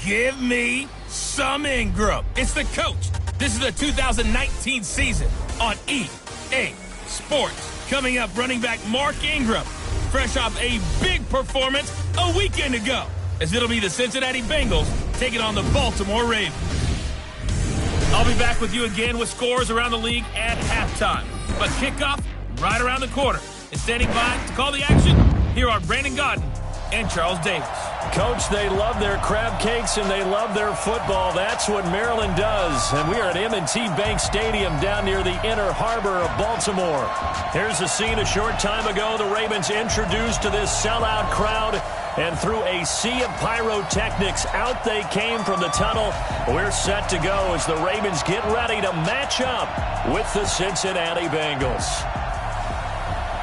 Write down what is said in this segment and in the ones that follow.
Give me some Ingram. It's the coach. This is the 2019 season on EA Sports. Coming up, running back Mark Ingram, fresh off a big performance a weekend ago, as it'll be the Cincinnati Bengals taking on the Baltimore Ravens. I'll be back with you again with scores around the league at halftime. But kickoff right around the corner. And standing by to call the action, here are Brandon Gaudin and Charles Davis. Coach, they love their crab cakes and they love their football. That's what Maryland does. And we are at M&T Bank Stadium down near the inner harbor of Baltimore. Here's the scene a short time ago. The Ravens introduced to this sellout crowd. And through a sea of pyrotechnics, out they came from the tunnel. We're set to go as the Ravens get ready to match up with the Cincinnati Bengals.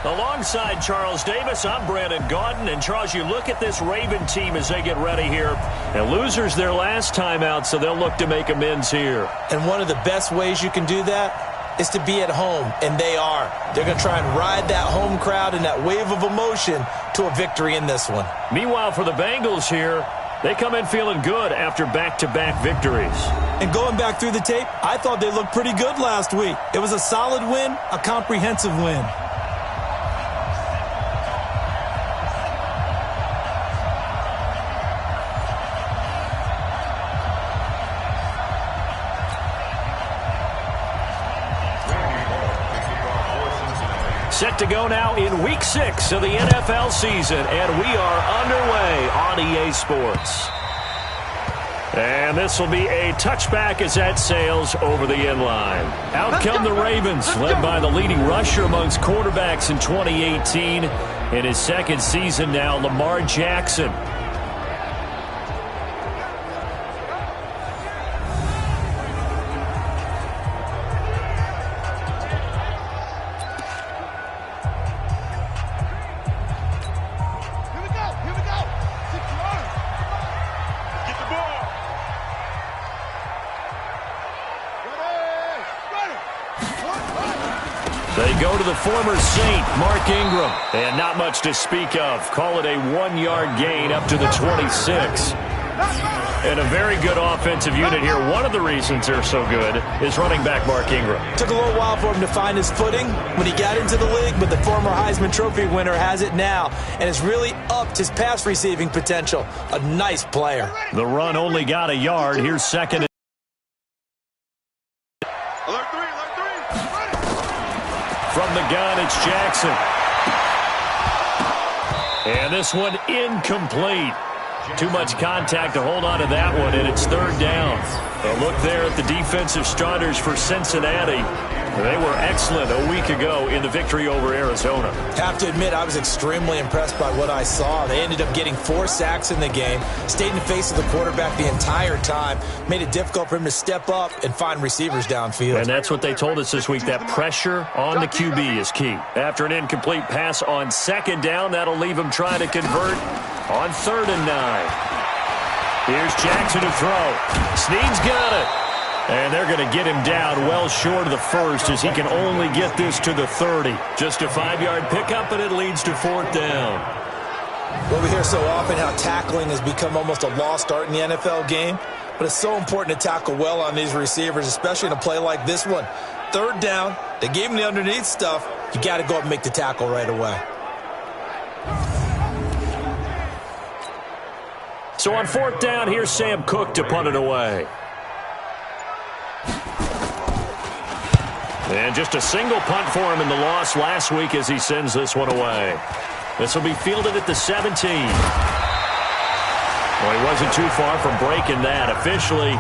Alongside Charles Davis, I'm Brandon Gaudin. And Charles, you look at this Raven team as they get ready here. And losers their last time out, so they'll look to make amends here. And one of the best ways you can do that is to be at home, and they are. They're going to try and ride that home crowd and that wave of emotion to a victory in this one. Meanwhile, for the Bengals here, they come in feeling good after back-to-back victories. And going back through the tape, I thought they looked pretty good last week. It was a solid win, a comprehensive win. Set to go now in Week 6 of the NFL season, and we are underway on EA Sports. And this will be a touchback as that sails over the inline. Out come the Ravens, led by the leading rusher amongst quarterbacks in 2018. In his second season now, Lamar Jackson. They go to the former Saint, Mark Ingram. And not much to speak of. Call it a 1-yard gain up to the 26. And a very good offensive unit here. One of the reasons they're so good is running back Mark Ingram. Took a little while for him to find his footing when he got into the league, but the former Heisman Trophy winner has it now and has really upped his pass receiving potential. A nice player. The run only got a yard. Here's second. From the gun, it's Jackson. And this one incomplete. Too much contact to hold on to that one, and it's third down. A look there at the defensive starters for Cincinnati. They were excellent a week ago in the victory over Arizona. Have to admit, I was extremely impressed by what I saw. They ended up getting 4 sacks in the game, stayed in the face of the quarterback the entire time, made it difficult for him to step up and find receivers downfield. And that's what they told us this week, that pressure on the QB is key. After an incomplete pass on second down, that'll leave him trying to convert on 3rd and 9. Here's Jackson to throw. Snead's got it. And they're going to get him down well short of the first as he can only get this to the 30. Just a 5-yard pickup, and it leads to 4th down. Well, we hear so often how tackling has become almost a lost art in the NFL game. But it's so important to tackle well on these receivers, especially in a play like this one. 3rd down, they gave him the underneath stuff. You got to go up and make the tackle right away. So on 4th down, here's Sam Cook to punt it away. And just a single punt for him in the loss last week as he sends this one away. This will be fielded at the 17. Well, he wasn't too far from breaking that. Officially,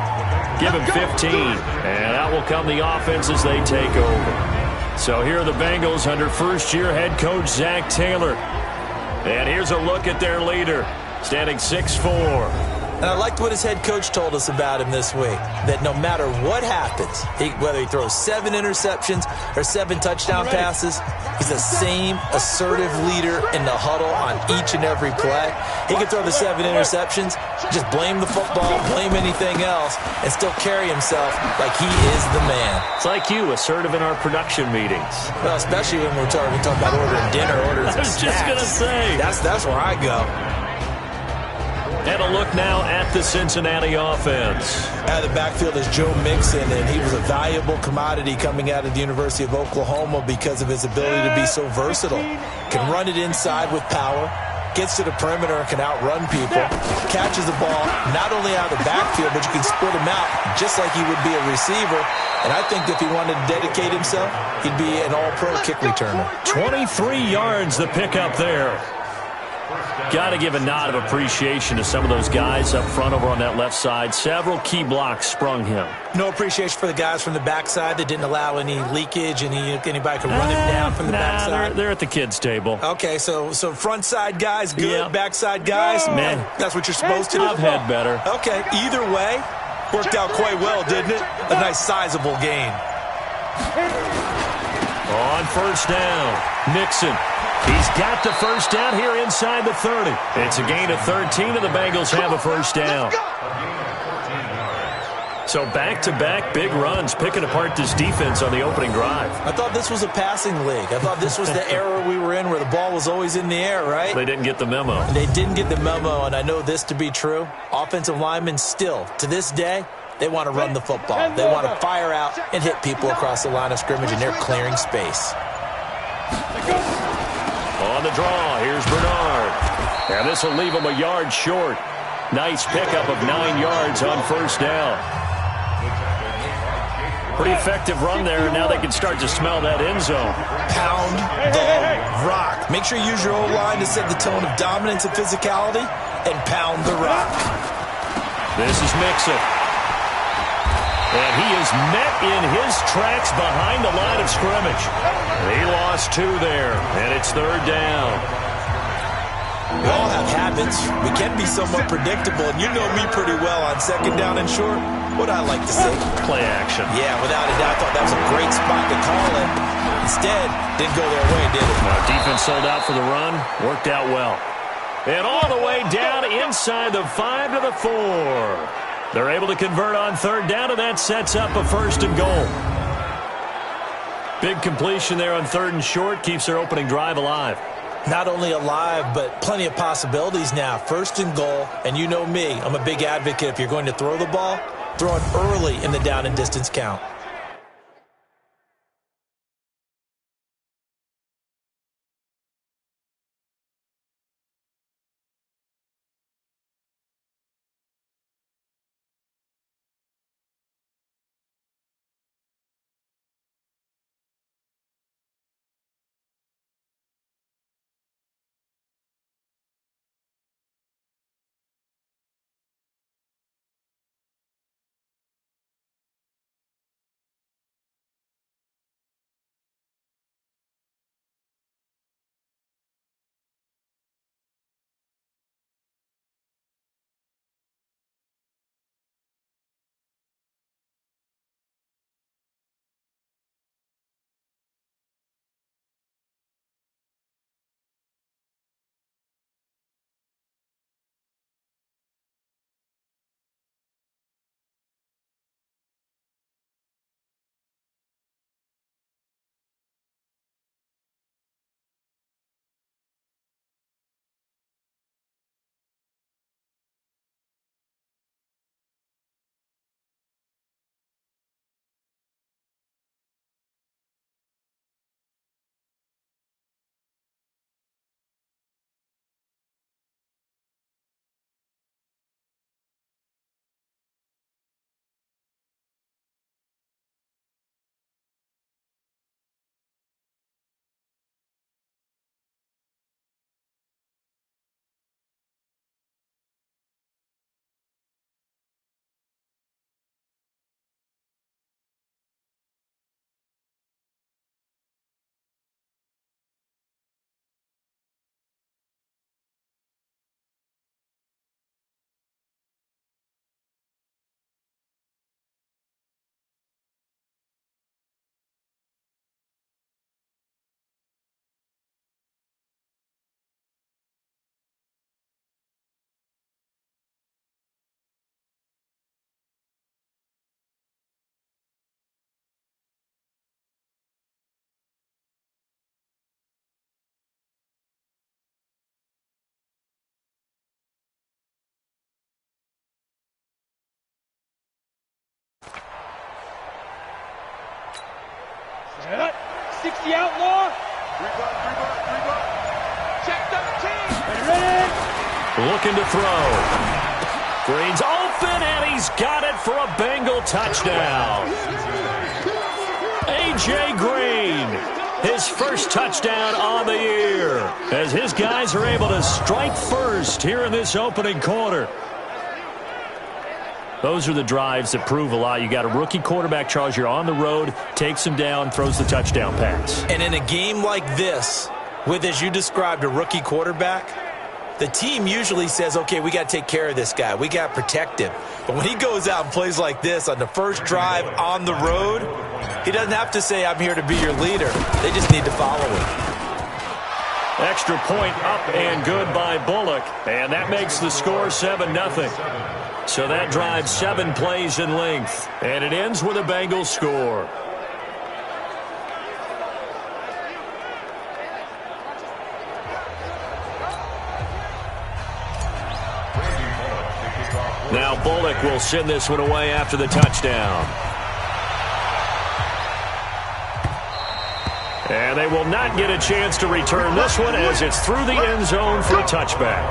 give him 15. And out will come the offense as they take over. So here are the Bengals under first-year head coach Zach Taylor. And here's a look at their leader, standing 6'4". And I liked what his head coach told us about him this week, that no matter what happens, whether he throws 7 interceptions or 7 touchdown passes, he's the same assertive leader in the huddle on each and every play. He can throw the 7 interceptions, just blame the football, blame anything else, and still carry himself like he is the man. It's like you, assertive in our production meetings. Well, especially when we talk about ordering dinner, ordering some snacks. I was just going to say. That's where I go. And a look now at the Cincinnati offense. Out of the backfield is Joe Mixon, and he was a valuable commodity coming out of the University of Oklahoma because of his ability to be so versatile. Can run it inside with power, gets to the perimeter and can outrun people, catches the ball not only out of the backfield, but you can split him out just like he would be a receiver. And I think if he wanted to dedicate himself, he'd be an all-pro kick returner. 23 yards the pickup there. Got to give a nod of appreciation to some of those guys up front over on that left side. Several key blocks sprung him. No appreciation for the guys from the backside that didn't allow any leakage, anybody could run him down from the backside. They're at the kids' table. Okay, so front side guys good, yeah. Backside guys, man, that's what you're supposed to do. I've had better. Okay, either way, worked out quite well, didn't it? A nice sizable gain. On first down, Mixon. He's got the first down here inside the 30. It's a gain of 13, and the Bengals have a first down. So back-to-back big runs, picking apart this defense on the opening drive. I thought this was a passing league. I thought this was the era we were in where the ball was always in the air, right? They didn't get the memo. They didn't get the memo, and I know this to be true. Offensive linemen still, to this day, they want to run the football. They want to fire out and hit people across the line of scrimmage, and they're clearing space. On the draw, here's Bernard. And this will leave him a yard short. Nice pickup of 9 yards on first down. Pretty effective run there, and now they can start to smell that end zone. Pound the rock. Make sure you use your O-line to set the tone of dominance and physicality, and pound the rock. This is Mixon. And he is met in his tracks behind the line of scrimmage. He lost 2 there, and it's third down. We all have habits. We can be somewhat predictable, and you know me pretty well on second down and short. What I like to say? Play action. Yeah, without a doubt, I thought that was a great spot to call it. Instead, didn't go their way, did it? No, defense sold out for the run. Worked out well. And all the way down inside the 5 to the 4. They're able to convert on third down, and that sets up a first and goal. Big completion there on third and short keeps their opening drive alive. Not only alive, but plenty of possibilities now. First and goal, and you know me, I'm a big advocate. If you're going to throw the ball, throw it early in the down and distance count. 60 outlaw. Check 13. Ready. Looking to throw. Green's open, and he's got it for a Bengal touchdown. A.J. Green, his first touchdown on the year, as his guys are able to strike first here in this opening quarter. Those are the drives that prove a lot. You got a rookie quarterback, Charles. You're on the road, takes him down, throws the touchdown pass. And in a game like this, with, as you described, a rookie quarterback, the team usually says, okay, we got to take care of this guy. We got to protect him. But when he goes out and plays like this on the first drive on the road, he doesn't have to say, I'm here to be your leader. They just need to follow him. Extra point up and good by Bullock. And that makes the score 7-0. So that drives 7 plays in length. And it ends with a Bengals score. Now Bullock will send this one away after the touchdown. And they will not get a chance to return this one as it's through the end zone for a touchback.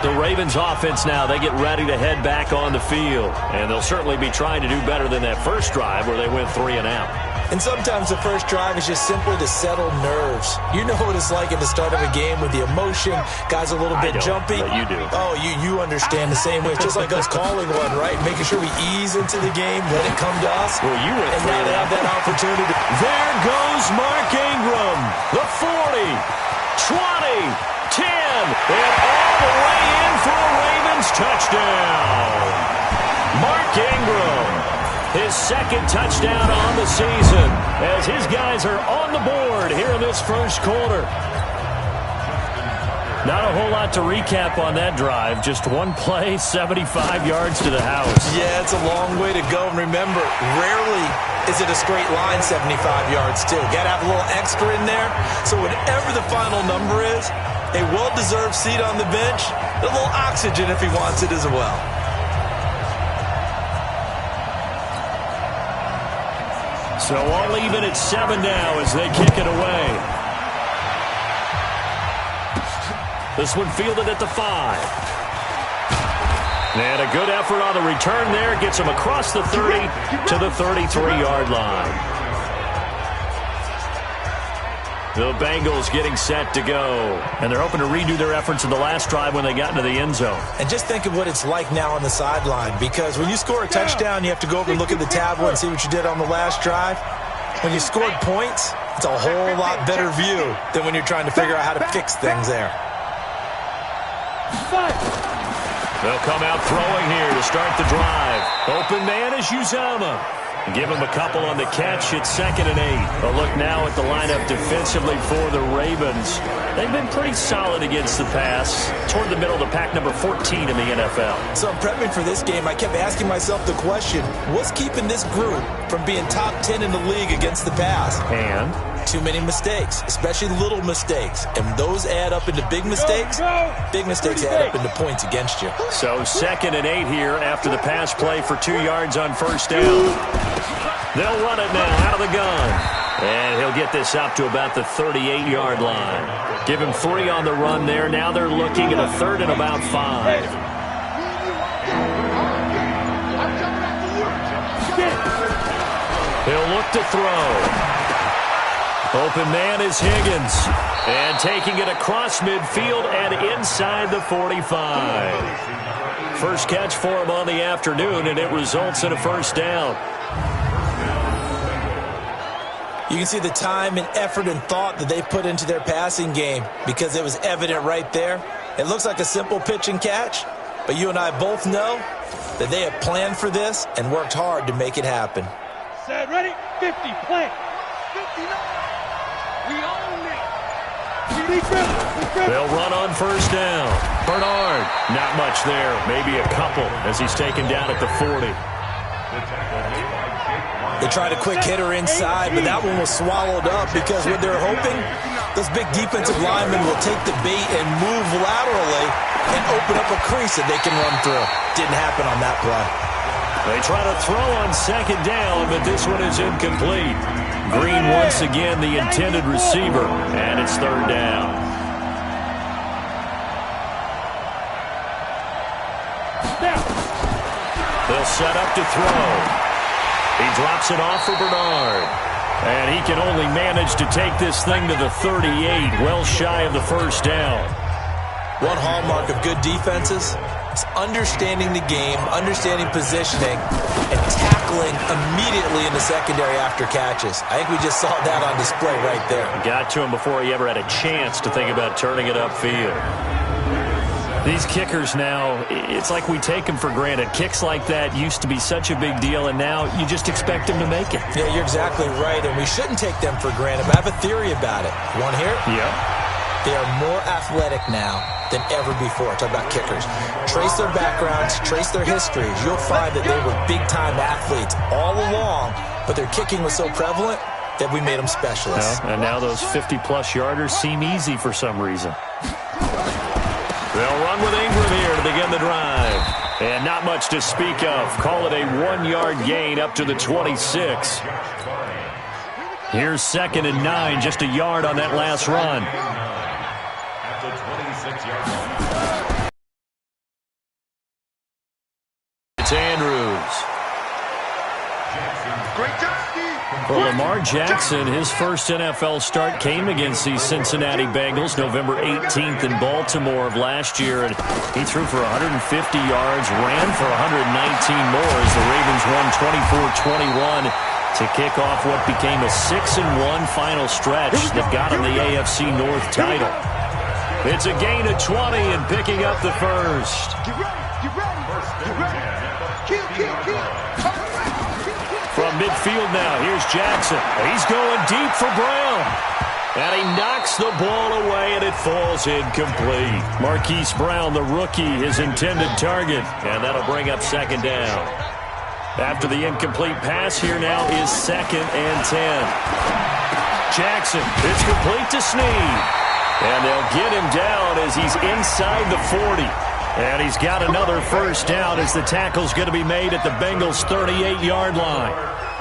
The Ravens offense now, they get ready to head back on the field. And they'll certainly be trying to do better than that first drive where they went 3 and out. And sometimes the first drive is just simply to settle nerves. You know what it's like at the start of a game with the emotion. Guys a little bit jumpy. But you do. Oh, you understand the same way. It's just like us calling one, right? Making sure we ease into the game, let it come to us. Well, you went and now they have that opportunity. There goes Mark Ingram. The 40, 20, 10, and all the way in for a Ravens touchdown. Mark Ingram. His second touchdown on the season as his guys are on the board here in this first quarter. Not a whole lot to recap on that drive. Just one play, 75 yards to the house. Yeah, it's a long way to go. And remember, rarely is it a straight line 75 yards, too. Got to have a little extra in there. So whatever the final number is, a well-deserved seat on the bench, a little oxygen if he wants it as well. So all even at 7 now as they kick it away. This one fielded at the 5. And a good effort on the return there. Gets him across the 30 to the 33-yard line. The Bengals getting set to go. And they're hoping to redo their efforts in the last drive when they got into the end zone. And just think of what it's like now on the sideline. Because when you score a touchdown, you have to go over and look at the tablet and see what you did on the last drive. When you scored points, it's a whole lot better view than when you're trying to figure out how to fix things there. They'll come out throwing here to start the drive. Open man is Uzomah. Give him a couple on the catch. It's 2nd and 8. A look now at the lineup defensively for the Ravens. They've been pretty solid against the pass. Toward the middle of the pack, number 14 in the NFL. So I'm prepping for this game. I kept asking myself the question, what's keeping this group from being top 10 in the league against the pass? And? Too many mistakes, especially little mistakes. And those add up into big mistakes. Big mistakes add up into points against you. So 2nd and 8 here after the pass play for 2 yards on first down. They'll run it now out of the gun. And he'll get this up to about the 38-yard line. Give him 3 on the run there. Now they're looking at a 3rd and about 5. He'll look to throw. Open man is Higgins. And taking it across midfield and inside the 45. First catch for him on the afternoon, and it results in a first down. You can see the time and effort and thought that they put into their passing game because it was evident right there. It looks like a simple pitch and catch, but you and I both know that they have planned for this and worked hard to make it happen. Set, ready, 50, play. 59. We own it. They'll run on first down. Bernard, not much there. Maybe a couple as he's taken down at the 40. They tried a quick hitter inside, but that one was swallowed up because what they're hoping, those big defensive linemen will take the bait and move laterally and open up a crease that they can run through. Didn't happen on that play. They try to throw on second down, but this one is incomplete. Green once again the intended receiver, and it's third down. They'll set up to throw. He drops it off for Bernard. And he can only manage to take this thing to the 38, well shy of the first down. One hallmark of good defenses is understanding the game, understanding positioning, and tackling immediately in the secondary after catches. I think we just saw that on display right there. Got to him before he ever had a chance to think about turning it upfield. These kickers now, it's like we take them for granted. Kicks like that used to be such a big deal, and now you just expect them to make it. Yeah, you're exactly right, and we shouldn't take them for granted, but I have a theory about it. You want to hear it? Yeah. They are more athletic now than ever before. Talk about kickers. Trace their backgrounds, trace their histories. You'll find that they were big-time athletes all along, but their kicking was so prevalent that we made them specialists. Yeah, and now those 50-plus yarders seem easy for some reason. They'll run with Ingram here to begin the drive. And not much to speak of. Call it a 1-yard gain up to the 26. Here's 2nd and 9, just a yard on that last run. At the 26-yard line. It's Andrews. Great job, Steve. For Lamar Jackson, his first NFL start came against the Cincinnati Bengals November 18th in Baltimore of last year. And he threw for 150 yards, ran for 119 more as the Ravens won 24-21 to kick off what became a 6-1 final stretch that got him the AFC North title. It's a gain of 20 and picking up the first. Get ready, get ready, get ready. Kill, kill, kill. From midfield now, here's Jackson. He's going deep for Brown. And he knocks the ball away, and it falls incomplete. Marquise Brown, the rookie, his intended target. And that'll bring up 2nd down. After the incomplete pass, here now is 2nd and 10. Jackson, it's complete to Snead. And they'll get him down as he's inside the 40. And he's got another first down as the tackle's going to be made at the Bengals' 38-yard line.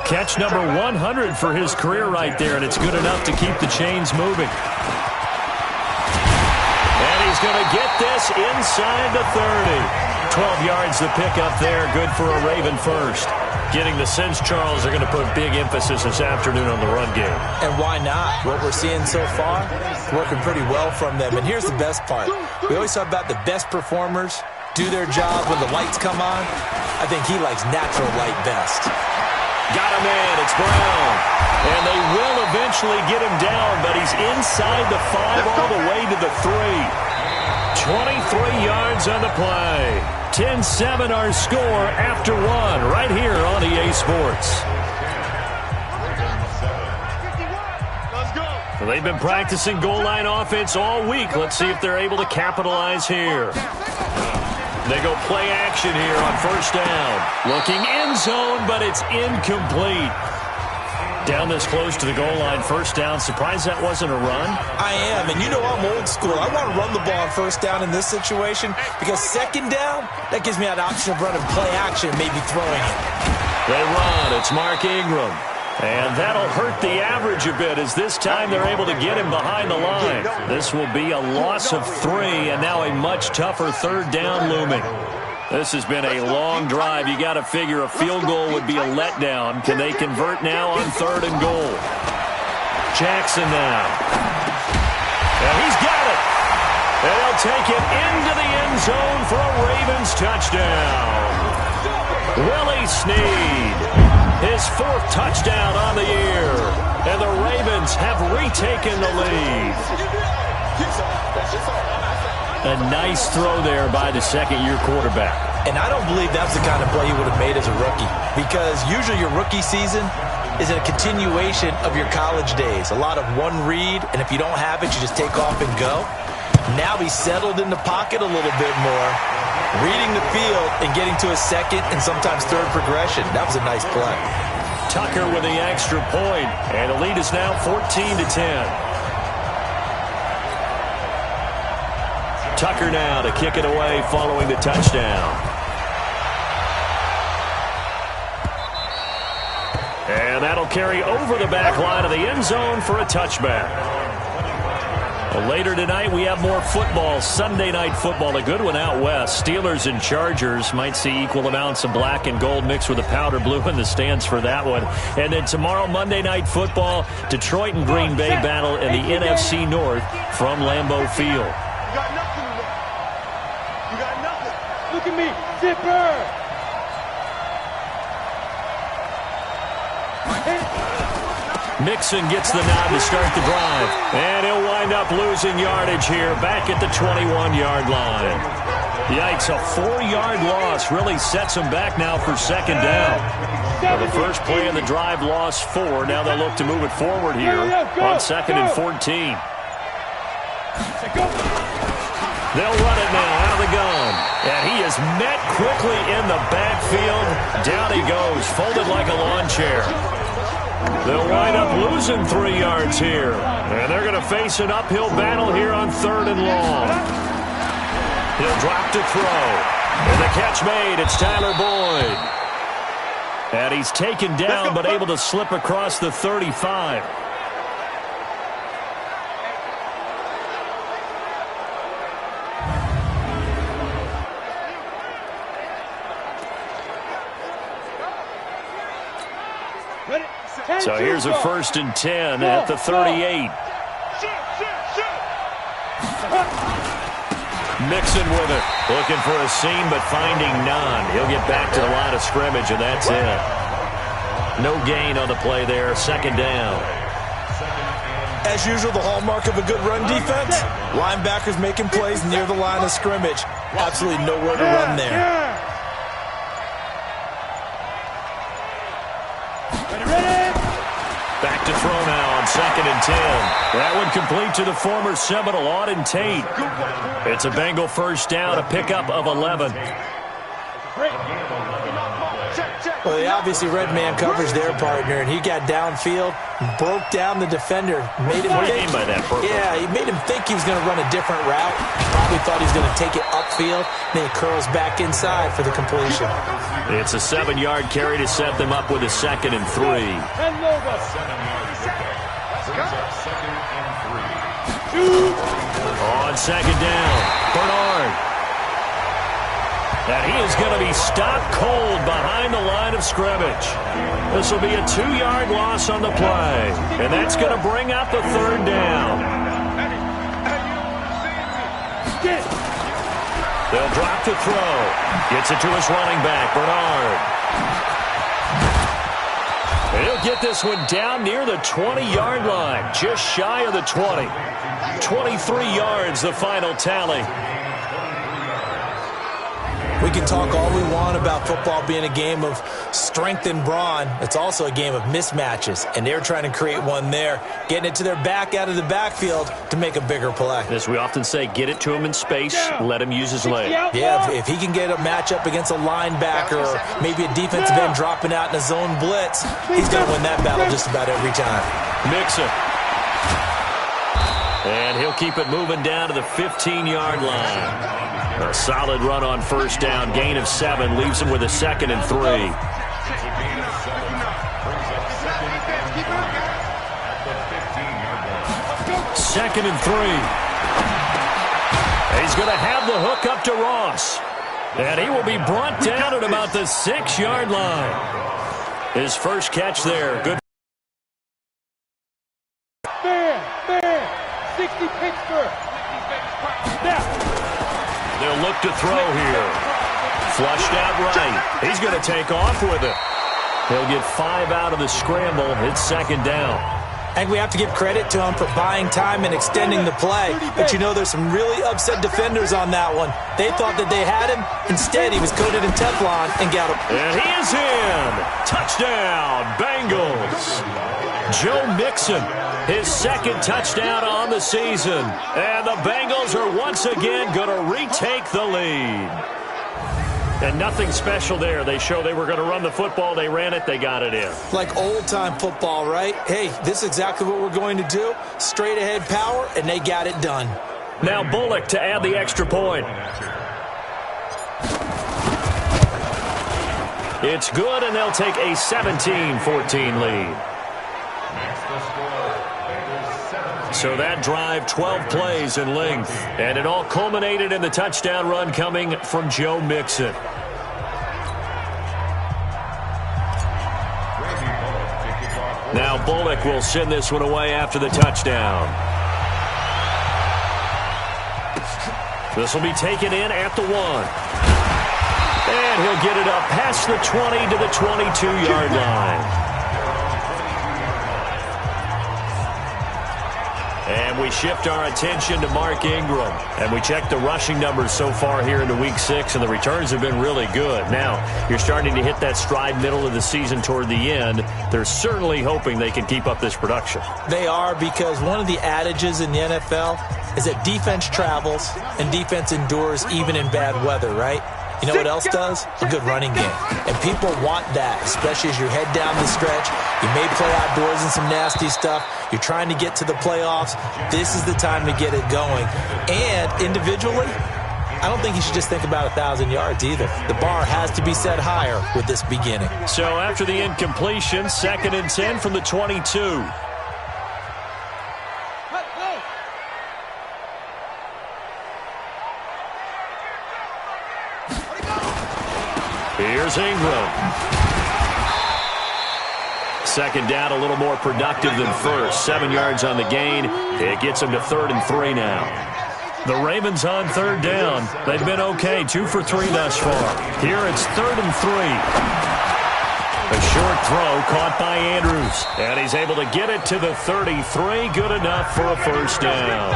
Catch number 100 for his career right there, and it's good enough to keep the chains moving. And he's going to get this inside the 30. 12 yards the pickup there, good for a Raven first. Getting the sense, Charles, they're going to put big emphasis this afternoon on the run game. And why not? What we're seeing so far, working pretty well from them. And here's the best part. We always talk about the best performers do their job when the lights come on. I think he likes natural light best. Got him in. It's Brown. And they will eventually get him down, but he's inside the 5 all the way to the 3. 23 yards on the play. 10-7 our score after 1 right here on EA Sports. Well, they've been practicing goal line offense all week. Let's see if they're able to capitalize here. They go play action here on first down. Looking end zone, but it's incomplete. Down this close to the goal line, first down. Surprised that wasn't a run? I am, and you know I'm old school. I want to run the ball on first down in this situation because 2nd down, that gives me an option of running play action, maybe throwing it. They run. It's Mark Ingram. And that'll hurt the average a bit as this time they're able to get him behind the line. This will be a loss of 3 and now a much tougher 3rd down looming. This has been a long drive. You got to figure a field goal would be a letdown. Can they convert now on 3rd and goal? Jackson now. And he's got it. And they'll take it into the end zone for a Ravens touchdown. Willie Snead, his 4th touchdown on the year. And the Ravens have retaken the lead. A nice throw there by the 2nd-year quarterback. And I don't believe that's the kind of play he would have made as a rookie because usually your rookie season is a continuation of your college days. A lot of one read, and if you don't have it, you just take off and go. Now he's settled in the pocket a little bit more, reading the field and getting to a 2nd and sometimes 3rd progression. That was a nice play. Tucker with the extra point, and the lead is now 14-10. Tucker now to kick it away following the touchdown. And that'll carry over the back line of the end zone for a touchback. Well, later tonight, we have more football, Sunday night football, a good one out west. Steelers and Chargers might see equal amounts of black and gold mixed with the powder blue in the stands for that one. And then tomorrow, Monday night football, Detroit and Green Bay battle in the NFC North from Lambeau Field. You got nothing. You got nothing. Look at me. Zipper. Mixon gets the nod to start the drive. And he'll wind up losing yardage here back at the 21-yard line. Yikes, a 4-yard loss really sets him back now for second down. Well, the first play of the drive lost 4. Now they'll look to move it forward here on 2nd and 14. They'll run it now out of the gun. And he is met quickly in the backfield. Down he goes, folded like a lawn chair. They'll wind up losing 3 yards here. And they're going to face an uphill battle here on 3rd and long. He'll drop to throw. And the catch made. It's Tyler Boyd. And he's taken down but able to slip across the 35. So here's a 1st and 10 at the 38. Mixon with it. Looking for a seam, but finding none. He'll get back to the line of scrimmage, and that's it. No gain on the play there. 2nd down. As usual, the hallmark of a good run defense, linebackers making plays near the line of scrimmage. Absolutely nowhere to run there. Back to throw now on 2nd and 10. That one complete to the former Seminole, Auden Tate. It's a Bengal first down, a pickup of 11. Well, they obviously read man coverage their partner, and he got downfield, broke down the defender, made him What do you think. mean by that, Burke? Yeah, he made him think he was going to run a different route. Probably thought he was going to take it upfield. Then he curls back inside for the completion. It's a 7-yard carry to set them up with a 2nd and 3. On 2nd down, Bernard. And he is going to be stopped cold behind the line of scrimmage. This will be a 2-yard loss on the play. And that's going to bring up the 3rd down. They'll drop to throw. Gets it to his running back, Bernard. And he'll get this one down near the 20-yard line, just shy of the 20. 23 yards, the final tally. We can talk all we want about football being a game of strength and brawn. It's also a game of mismatches, and they're trying to create one there, getting it to their back out of the backfield to make a bigger play. As we often say, get it to him in space, let him use his leg. Yeah, if he can get a matchup against a linebacker or maybe a defensive end dropping out in a zone blitz, he's going to win that battle just about every time. Mixon. And he'll keep it moving down to the 15-yard line. A solid run on 1st down. Gain of 7 leaves him with a 2nd and 3. 2nd and 3. He's going to have the hook up to Ross. And he will be brought down at about the 6-yard line. His first catch there. Good. 60 Pittsburgh. They'll look to throw here. Flushed out right. He's going to take off with it. He'll get 5 out of the scramble. It's 2nd down. And we have to give credit to him for buying time and extending the play. But you know, there's some really upset defenders on that one. They thought that they had him. Instead, he was coated in Teflon and got him. And he is in. Touchdown, Bengals. Joe Mixon, his 2nd touchdown on the season. And the Bengals are once again going to retake the lead. And nothing special there. They show they were going to run the football. They ran it. They got it in. Like old-time football, right? Hey, this is exactly what we're going to do. Straight-ahead power, and they got it done. Now Bullock to add the extra point. It's good, and they'll take a 17-14 lead. So that drive, 12 plays in length, and it all culminated in the touchdown run coming from Joe Mixon. Now Bullock will send this one away after the touchdown. This will be taken in at the 1. And he'll get it up past the 20 to the 22-yard line. And we shift our attention to Mark Ingram. And we check the rushing numbers so far here into Week 6, and the returns have been really good. Now, you're starting to hit that stride middle of the season toward the end. They're certainly hoping they can keep up this production. They are, because one of the adages in the NFL is that defense travels and defense endures even in bad weather, right? You know what else does? A good running game. And people want that, especially as you head down the stretch. You may play outdoors in some nasty stuff. You're trying to get to the playoffs. This is the time to get it going. And individually, I don't think you should just think about 1,000 yards either. The bar has to be set higher with this beginning. So after the incompletion, 2nd and 10 from the 22. Here's Ingram. 2nd down, a little more productive than first. 7 yards on the gain. It gets them to 3rd and 3 now. The Ravens on 3rd down. They've been okay, 2 for 3 thus far. Here it's 3rd and 3. A short throw caught by Andrews. And he's able to get it to the 33. Good enough for a first down.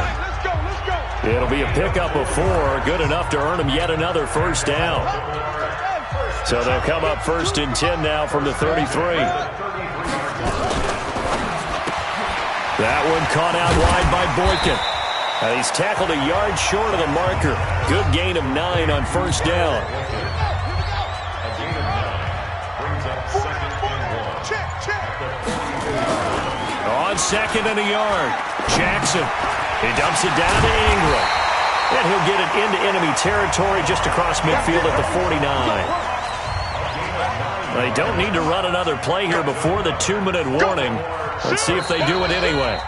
It'll be a pickup of 4. Good enough to earn him yet another first down. So they'll come up 1st and 10 now from the 33. That one caught out wide by Boykin. And he's tackled a yard short of the marker. Good gain of 9 on first down. On 2nd and a yard, Jackson. He dumps it down to Ingram. And he'll get it into enemy territory just across midfield at the 49. They don't need to run another play here before the 2-minute warning. Let's see if they do it anyway.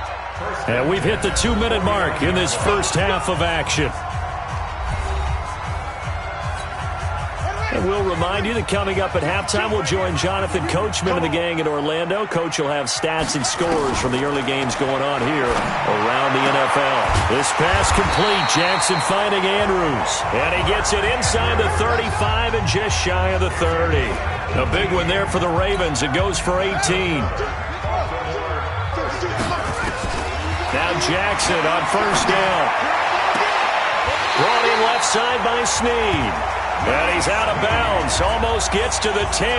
And we've hit the 2-minute mark in this first half of action. And we'll remind you that coming up at halftime, we'll join Jonathan Coachman and the gang in Orlando. Coach will have stats and scores from the early games going on here around the NFL. This pass complete. Jackson finding Andrews. And he gets it inside the 35 and just shy of the 30. A big one there for the Ravens. It goes for 18. Now Jackson on first down. Brought in left side by Snead. And he's out of bounds. Almost gets to the 10.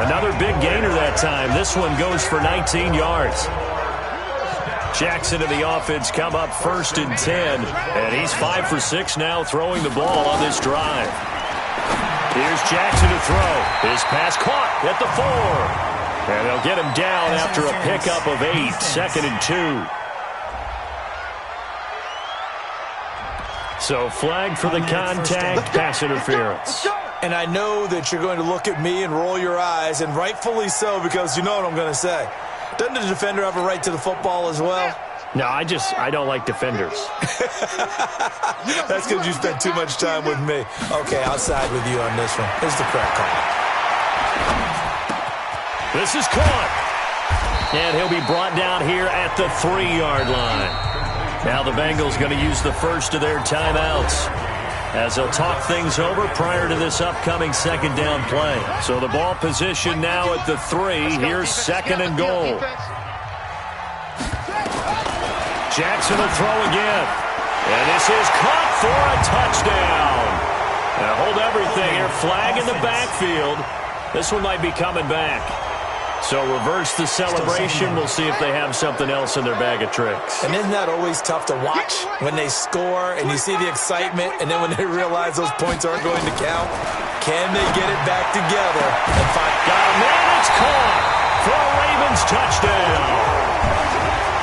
Another big gainer that time. This one goes for 19 yards. Jackson and the offense come up 1st and 10. And he's 5 for 6 now throwing the ball on this drive. Here's Jackson to throw. His pass caught at the 4. And they'll get him down after a pickup of 8. 2nd and 2. So flag for the contact, pass interference. And I know that you're going to look at me and roll your eyes, and rightfully so, because you know what I'm going to say. Doesn't the defender have a right to the football as well? No, I don't like defenders. That's because you spent too much time with me. Okay, I'll side with you on this one. Here's the correct call. This is caught. And he'll be brought down here at the 3-yard line. Now the Bengals going to use the first of their timeouts as they'll talk things over prior to this upcoming 2nd down play. So the ball position now at the 3. Here's 2nd and goal. Jackson will throw again. And this is caught for a touchdown. Now hold everything here. Flag in the backfield. This one might be coming back. So reverse the celebration. We'll see if they have something else in their bag of tricks. And isn't that always tough to watch when they score and you see the excitement, and then when they realize those points aren't going to count? Can they get it back together and find? Got him in. It's caught for a Ravens touchdown.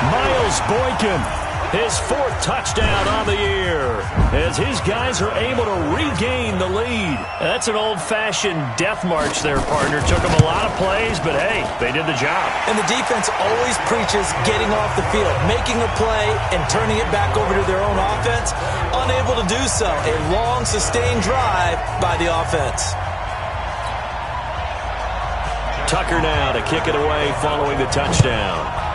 Miles Boykin. His 4th touchdown on the year as his guys are able to regain the lead. That's an old-fashioned death march there, partner. Took them a lot of plays, but hey, they did the job. And the defense always preaches getting off the field, making a play, and turning it back over to their own offense. Unable to do so. A long, sustained drive by the offense. Tucker now to kick it away following the touchdown.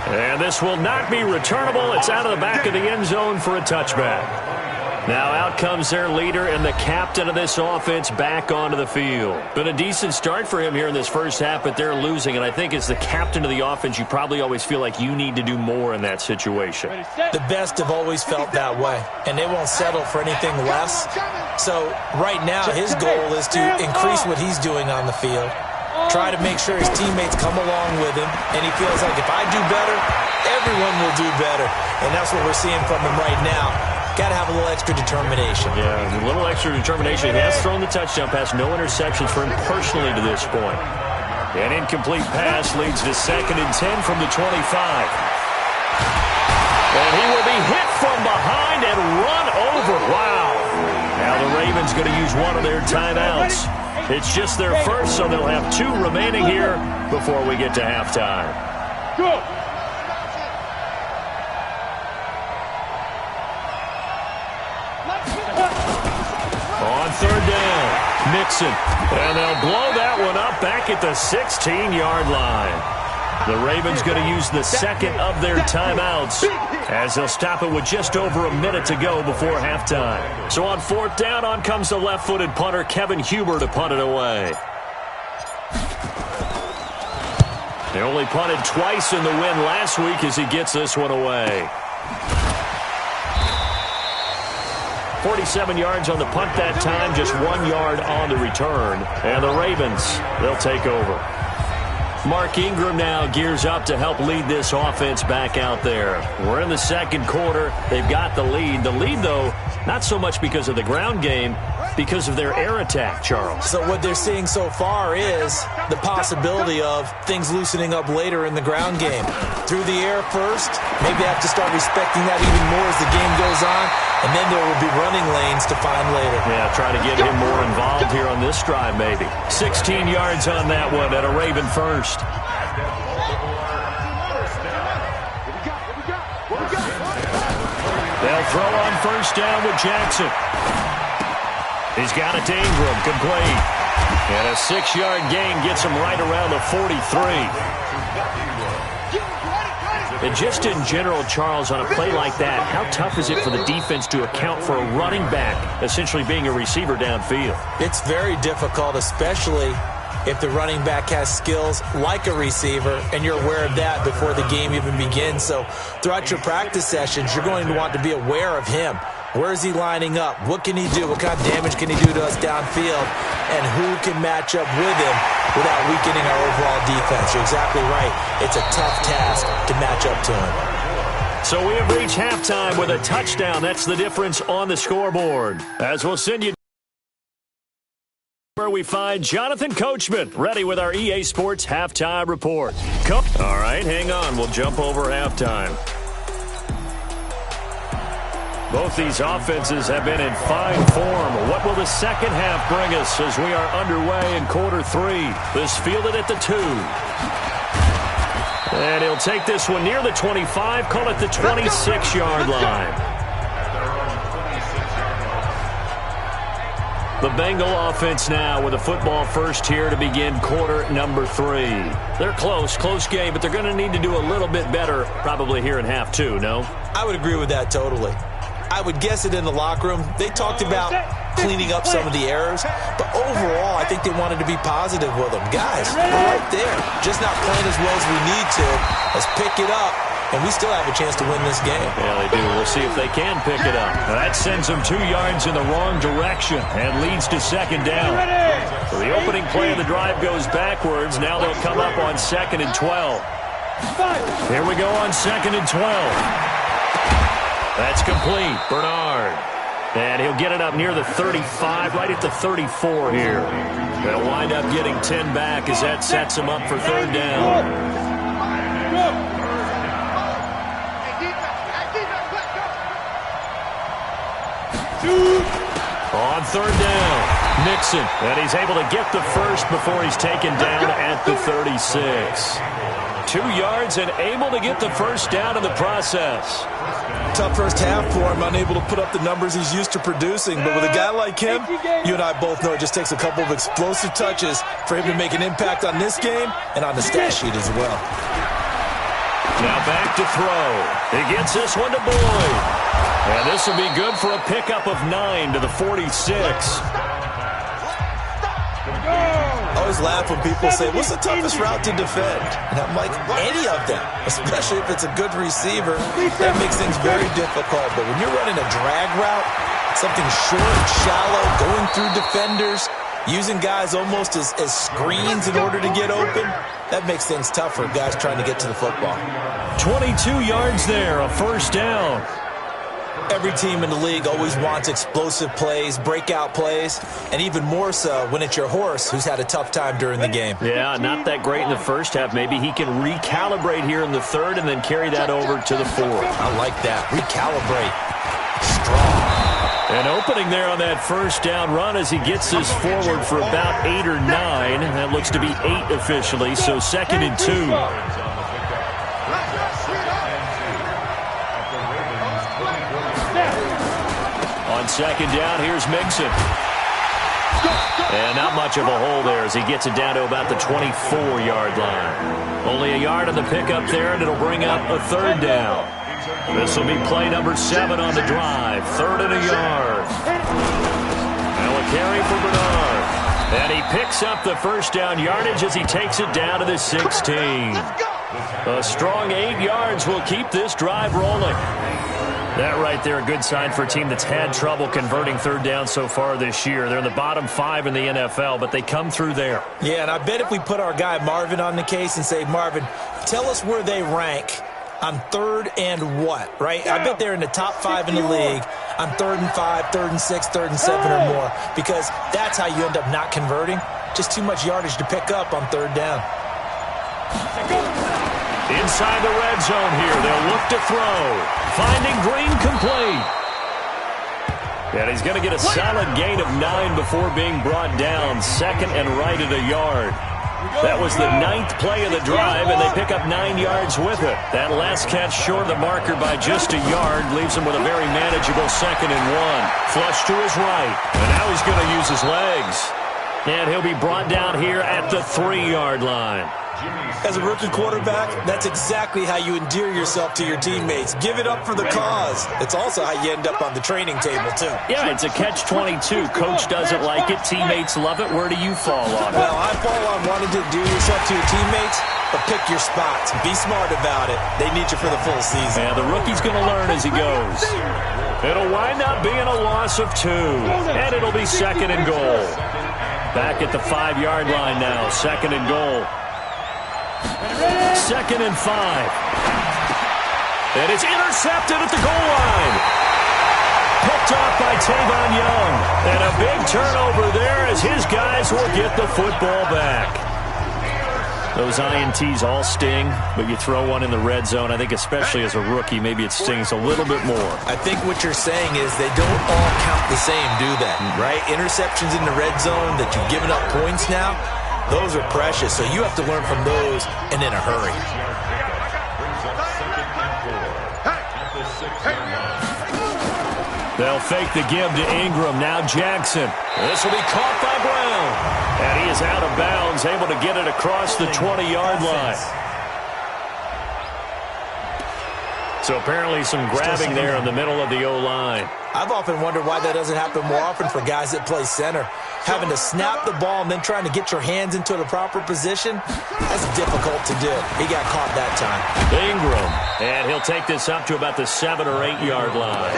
And this will not be returnable. It's out of the back of the end zone for a touchback. Now out comes their leader and the captain of this offense back onto the field. Been a decent start for him here in this first half, but they're losing. And I think as the captain of the offense, you probably always feel like you need to do more in that situation. The best have always felt that way, and they won't settle for anything less. So right now his goal is to increase what he's doing on the field. Try to make sure his teammates come along with him, and he feels like if I do better, everyone will do better. And that's what we're seeing from him right now. Got to have a little extra determination. Yeah, a little extra determination. He has thrown the touchdown pass, no interceptions for him personally to this point. An incomplete pass leads to 2nd and 10 from the 25. And he will be hit from behind and run over. Wow. Now the Ravens going to use one of their timeouts. It's just their first, so they'll have 2 remaining here before we get to halftime. Go! On 3rd down, Mixon. And they'll blow that one up back at the 16-yard line. The Ravens going to use the 2nd of their timeouts as they'll stop it with just over a minute to go before halftime. So on 4th down, on comes the left-footed punter, Kevin Huber, to punt it away. They only punted twice in the win last week as he gets this one away. 47 yards on the punt that time, just 1 yard on the return. And the Ravens, they'll take over. Mark Ingram now gears up to help lead this offense back out there. We're in the 2nd quarter. They've got the lead. The lead, though, not so much because of the ground game, because of their air attack, Charles. So what they're seeing so far is the possibility of things loosening up later in the ground game. Through the air first, maybe they have to start respecting that even more as the game goes on, and then there will be running lanes to find later. Yeah, try to get him more involved here on this drive, maybe. 16 yards on that one at a Raven first. They'll throw on 1st down with Jackson. He's got it to Ingram, complete. And a 6-yard gain gets him right around the 43. And just in general, Charles, on a play like that, how tough is it for the defense to account for a running back essentially being a receiver downfield? It's very difficult, especially if the running back has skills like a receiver, and you're aware of that before the game even begins. So throughout your practice sessions, you're going to want to be aware of him. Where is he lining up? What can he do? What kind of damage can he do to us downfield? And who can match up with him without weakening our overall defense? You're exactly right. It's a tough task to match up to him. So we have reached halftime with a touchdown. That's the difference on the scoreboard. As we'll send you where we find Jonathan Coachman ready with our EA Sports halftime report. All right, hang on. We'll jump over halftime. Both these offenses have been in fine form. What will the second half bring us as we are underway in quarter 3? This fielded at the 2. And he'll take this one near the 25, call it the 26-yard line. The Bengal offense now with a football first here to begin quarter number 3. They're close game, but they're going to need to do a little bit better probably here in half 2, no? I would agree with that totally. I would guess it in the locker room. They talked about cleaning up some of the errors, but overall, I think they wanted to be positive with them. Guys, we're right there. Just not playing as well as we need to. Let's pick it up, and we still have a chance to win this game. Yeah, they do. We'll see if they can pick it up. That sends them 2 yards in the wrong direction and leads to 2nd down. So the opening play of the drive goes backwards. Now they'll come up on 2nd and 12. Here we go on 2nd and 12. That's complete. Bernard. And he'll get it up near the 35, right at the 34 here. They'll wind up getting 10 back as that sets him up for 3rd down. On third down, Mixon. And he's able to get the first before he's taken down at the 36. 2 yards and able to get the first down in the process. Tough first half for him, unable to put up the numbers he's used to producing. But with a guy like him, you and I both know it just takes a couple of explosive touches for him to make an impact on this game and on the stat sheet as well. Now back to throw. He gets this one to Boyd. And this will be good for a pickup of 9 to the 46. I always laugh when people say, what's the toughest route to defend? And I'm like, any of them, especially if it's a good receiver. That makes things very difficult. But when you're running a drag route, something short, shallow, going through defenders, using guys almost as screens in order to get open, that makes things tough for guys trying to get to the football. 22 yards there, a first down. Every team in the league always wants explosive plays, breakout plays, and even more so when it's your horse who's had a tough time during the game. Yeah, not that great in the first half. Maybe he can recalibrate here in the third and then carry that over to the fourth. I like that. Recalibrate. Strong. An opening there on that first down run as he gets this forward for about 8 or 9. That looks to be 8 officially, so 2nd and 2. On 2nd down, here's Mixon. And not much of a hole there as he gets it down to about the 24-yard line. Only a yard on the pickup there, and it'll bring up a 3rd down. This will be play number 7 on the drive. 3rd and a yard. Now a carry for Bernard. And he picks up the first down yardage as he takes it down to the 16. A strong 8 yards will keep this drive rolling. That right there, a good sign for a team that's had trouble converting 3rd down so far this year. They're in the bottom 5 in the NFL, but they come through there. Yeah, and I bet if we put our guy Marvin on the case and say, Marvin, tell us where they rank on 3rd and what, right? I bet they're in the top 5 in the league on 3rd and 5, 3rd and 6, 3rd and 7 or more, because that's how you end up not converting. Just too much yardage to pick up on 3rd down. Inside the red zone here, they'll look to throw. Finding Green complete. And he's going to get a solid gain of 9 before being brought down. 2nd and right at a yard. That was the 9th play of the drive, and they pick up 9 yards with it. That last catch short of the marker by just a yard leaves him with a very manageable 2nd and 1. Flush to his right, and now he's going to use his legs. And he'll be brought down here at the 3-yard line. As a rookie quarterback, that's exactly how you endear yourself to your teammates. Give it up for the cause. It's also how you end up on the training table, too. Yeah, it's a catch-22. Coach doesn't like it. Teammates love it. Where do you fall on it? Well, I fall on wanting to endear yourself to your teammates, but pick your spots. Be smart about it. They need you for the full season. Yeah, the rookie's going to learn as he goes. It'll wind up being a loss of 2, and it'll be 2nd and goal. Back at the 5-yard line now, 2nd and goal. 2nd and 5. And it's intercepted at the goal line. Picked off by Tavon Young. And a big turnover there as his guys will get the football back. Those INTs all sting, but you throw one in the red zone, I think especially as a rookie, maybe it stings a little bit more. I think what you're saying is they don't all count the same, do they? Right? Interceptions in the red zone that you've given up points now, those are precious, so you have to learn from those and in a hurry. They'll fake the give to Ingram. Now Jackson. This will be caught by Brown. And he is out of bounds, able to get it across the 20-yard line. So apparently some grabbing there in the middle of the O-line. I've often wondered why that doesn't happen more often for guys that play center. Having to snap the ball and then trying to get your hands into the proper position, that's difficult to do. He got caught that time. Ingram. And he'll take this up to about the 7 or 8 yard line.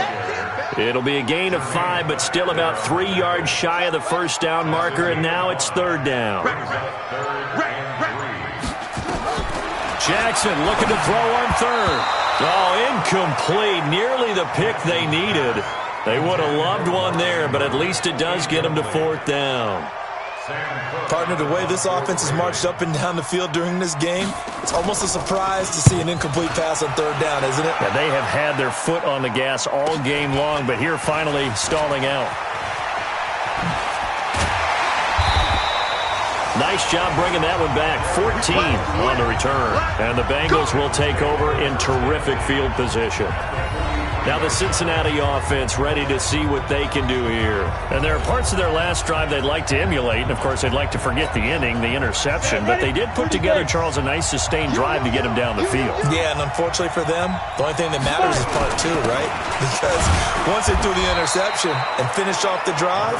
It'll be a gain of 5, but still about 3 yards shy of the first down marker, and now it's 3rd down. Jackson looking to throw on 3rd. Oh, incomplete. Nearly the pick they needed. They would have loved one there, but at least it does get them to 4th down. Partner, the way this offense has marched up and down the field during this game, it's almost a surprise to see an incomplete pass on third down, isn't it? Yeah, they have had their foot on the gas all game long, but here finally stalling out. Nice job bringing that one back. 14 on the return. And the Bengals will take over in terrific field position. Now the Cincinnati offense ready to see what they can do here. And there are parts of their last drive they'd like to emulate. And, of course, they'd like to forget the inning, the interception. But they did put together, Charles, a nice sustained drive to get him down the field. Yeah, and unfortunately for them, the only thing that matters is part two, right? Because once they threw the interception and finished off the drive,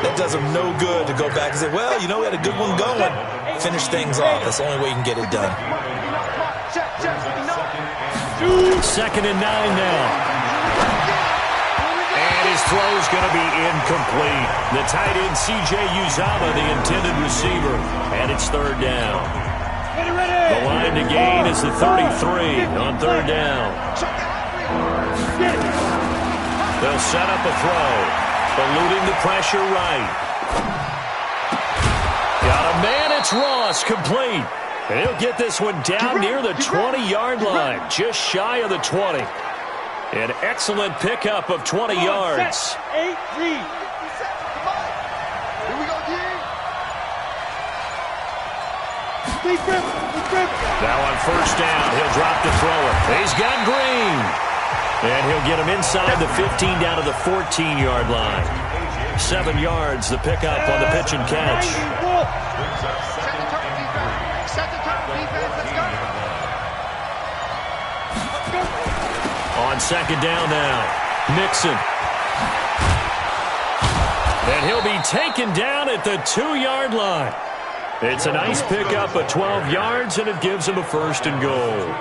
that does them no good to go back and say, well, you know, we had a good one going. Finish things off. That's the only way you can get it done. 2nd and 9 now. And his throw is going to be incomplete. The tight end, C.J. Uzama, the intended receiver. And it's third down. The line to gain is the 33 on third down. They'll set up a throw. Eluding the pressure right. Got a man, it's Ross, complete. And he'll get this one down near the 20-yard line, just shy of the 20. An excellent pickup of 20 yards. 8-3. Here we go, Now on first down, he'll drop the thrower. He's got Green. And he'll get him inside the 15 down to the 14-yard line. 7 yards, the pickup on the pitch and catch. On second down now, Mixon. And he'll be taken down at the 2-yard line. It's a nice pickup of 12 yards, and it gives him a first and goal.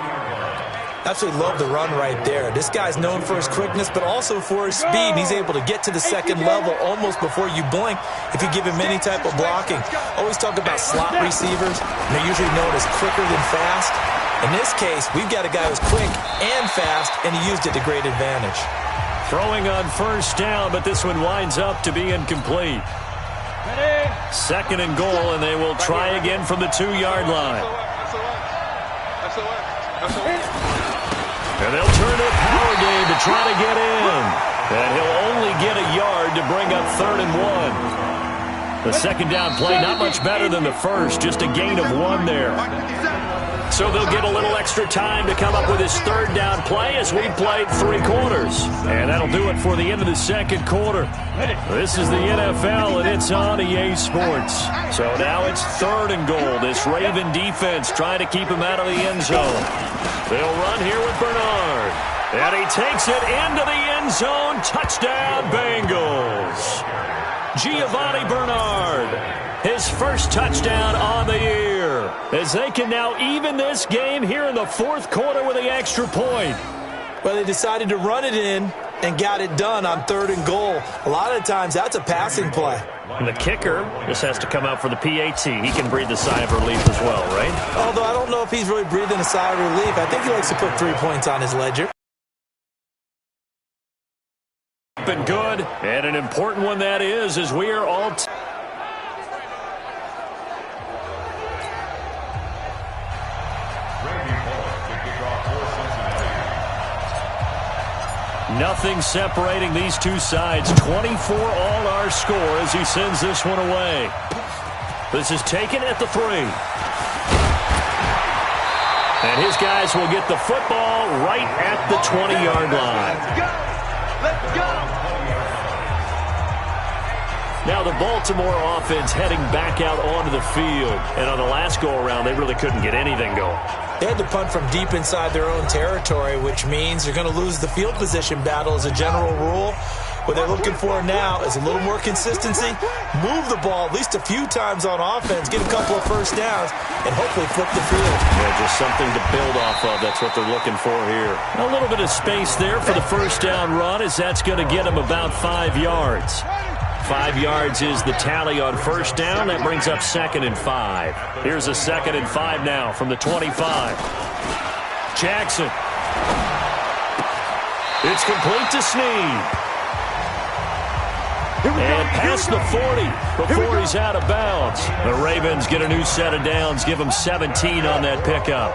Absolutely love the run right there. This guy's known for his quickness, but also for his speed. He's able to get to the second level almost before you blink if you give him any type of blocking. Always talk about slot receivers. They're usually known as quicker than fast. In this case, we've got a guy who's quick and fast, and he used it to great advantage. Throwing on first down, but this one winds up to be incomplete. 2nd and goal, and they will try again from the 2-yard line. And they'll turn to a power game to try to get in. And he'll only get a yard to bring up 3rd and 1. The second down play, not much better than the first, just a gain of 1 there. So they'll get a little extra time to come up with his third down play as we played 3 quarters. And that'll do it for the end of the second quarter. This is the NFL, and it's on EA Sports. So now it's 3rd and goal. This Raven defense trying to keep him out of the end zone. They'll run here with Bernard. And he takes it into the end zone. Touchdown, Bengals. Giovanni Bernard, his first touchdown on the year, as they can now even this game here in the 4th quarter with the extra point. Well, they decided to run it in and got it done on 3rd and goal. A lot of times, that's a passing play. And the kicker just has to come out for the PAT. He can breathe a sigh of relief as well, right? Although I don't know if he's really breathing a sigh of relief. I think he likes to put 3 points on his ledger. Been good, and an important one that is, as we are all... Nothing separating these two sides. 24 all our score as he sends this one away. This is taken at the 3. And his guys will get the football right at the 20-yard line. Let's go! Now the Baltimore offense heading back out onto the field. And on the last go-around, they really couldn't get anything going. They had to punt from deep inside their own territory, which means they're going to lose the field position battle as a general rule. What they're looking for now is a little more consistency, move the ball at least a few times on offense, get a couple of first downs, and hopefully flip the field. Yeah, just something to build off of. That's what they're looking for here. A little bit of space there for the first down run, as that's going to get them about 5 yards. 5 yards is the tally on first down. That brings up 2nd and 5. Here's a 2nd and 5 now from the 25. Jackson. It's complete to Snead. And past the 40 before he's out of bounds. The Ravens get a new set of downs, give them 17 on that pickup.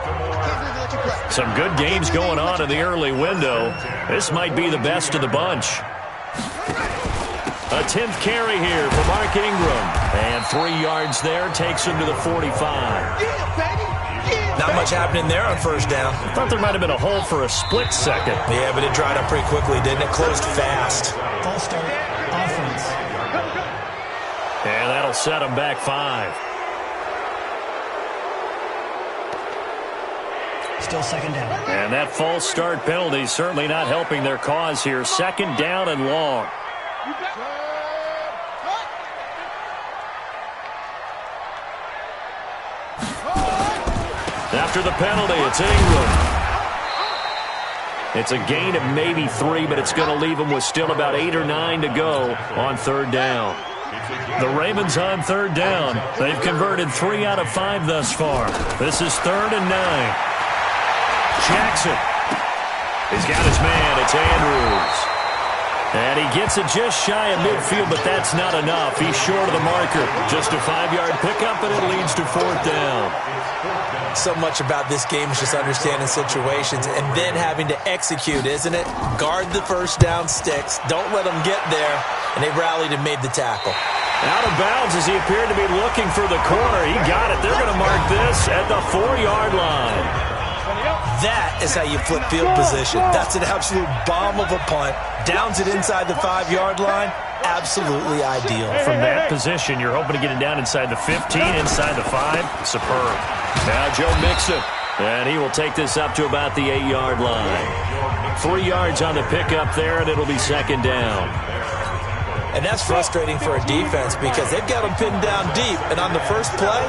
Some good games going on in the early window. This might be the best of the bunch. A 10th carry here for Mark Ingram. And 3 yards there takes him to the 45. Not much happening there on first down. Thought there might have been a hole for a split second. Yeah, but it dried up pretty quickly, didn't it? Closed fast. False start, offense. And that'll set him back 5. Still second down. And that false start penalty certainly not helping their cause here. Second down and long. After the penalty, it's Ingram. It's a gain of maybe 3, but it's going to leave them with still about 8 or 9 to go on third down. The Ravens on third down. They've converted 3 out of 5 thus far. This is 3rd and 9. Jackson. He's got his man. It's Andrews. And he gets it just shy of midfield, but that's not enough. He's short of the marker. Just a 5-yard pickup, and it leads to 4th down. So much about this game is just understanding situations and then having to execute, isn't it? Guard the first down sticks. Don't let them get there. And they rallied and made the tackle. Out of bounds as he appeared to be looking for the corner. He got it. They're going to mark this at the 4-yard line. That is how you flip field position. That's an absolute bomb of a punt. Downs it inside the 5-yard line. Absolutely ideal. From that position, you're hoping to get it down inside the 15, inside the 5. Superb. Now Joe Mixon. And he will take this up to about the 8-yard line. 3 yards on the pickup there, and it'll be second down. And that's frustrating for a defense because they've got them pinned down deep. And on the first play,